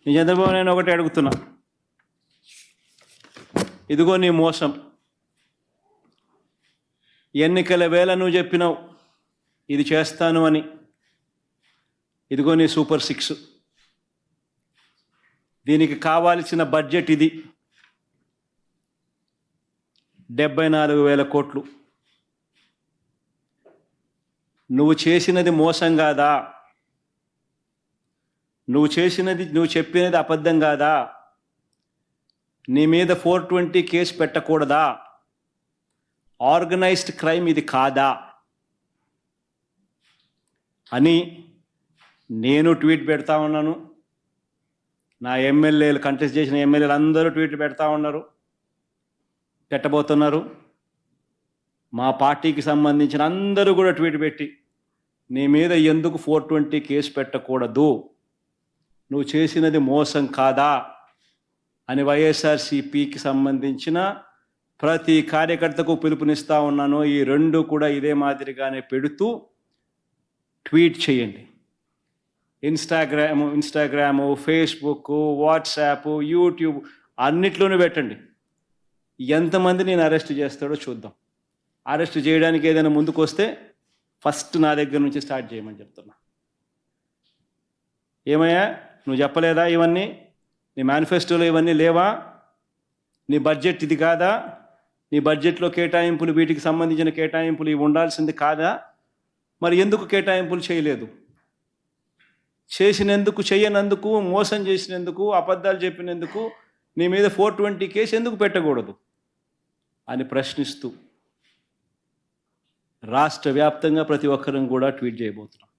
నీ చంద్రబాబు నేను ఒకటి అడుగుతున్నా, ఇదిగో నీ మోసం. ఎన్నికల వేళ నువ్వు చెప్పినావు ఇది చేస్తాను అని. ఇదిగో నీ సూపర్ 6. దీనికి కావాల్సిన బడ్జెట్ ఇది 74,000 కోట్లు. నువ్వు చేసినది మోసం కాదా? నువ్వు చెప్పినది అబద్ధం కాదా? నీ మీద 420 కేసు పెట్టకూడదా? ఆర్గనైజ్డ్ క్రైమ్ ఇది కాదా అని నేను ట్వీట్ పెడతా ఉన్నాను. నా ఎమ్మెల్యేలు, కంటెస్ట్ చేసిన ఎమ్మెల్యేలు అందరూ ట్వీట్లు పెడతా ఉన్నారు, పెట్టబోతున్నారు. మా పార్టీకి సంబంధించిన అందరూ కూడా ట్వీట్ పెట్టి నీ మీద ఎందుకు 420 కేసు పెట్టకూడదు, నువ్వు చేసినది మోసం కాదా అని వైఎస్ఆర్సీపీకి సంబంధించిన ప్రతి కార్యకర్తకు పిలుపునిస్తూ ఉన్నాను. ఈ రెండు కూడా ఇదే మాదిరిగానే పెడుతూ ట్వీట్ చేయండి. ఇన్స్టాగ్రాము, ఫేస్బుక్, వాట్సాప్, యూట్యూబ్ అన్నిట్లోనూ పెట్టండి. ఎంతమంది నేను అరెస్ట్ చేస్తాడో చూద్దాం. అరెస్ట్ చేయడానికి ఏదైనా ముందుకు వస్తే ఫస్ట్ నా దగ్గర నుంచి స్టార్ట్ చేయమని చెప్తున్నా. ఏమయ్యా నువ్వు చెప్పలేదా ఇవన్నీ? నీ మేనిఫెస్టోలో ఇవన్నీ లేవా? నీ బడ్జెట్ ఇది కాదా? నీ బడ్జెట్లో కేటాయింపులు, వీటికి సంబంధించిన కేటాయింపులు ఇవి ఉండాల్సింది కాదా? మరి ఎందుకు కేటాయింపులు చేయలేదు? చేసినందుకు, చేయనందుకు, మోసం చేసినందుకు, అబద్ధాలు చెప్పినందుకు నీ మీద 420 కేసు ఎందుకు పెట్టకూడదు అని ప్రశ్నిస్తూ రాష్ట్ర వ్యాప్తంగా ప్రతి ఒక్కరిని కూడా ట్వీట్ చేయబోతున్నాం.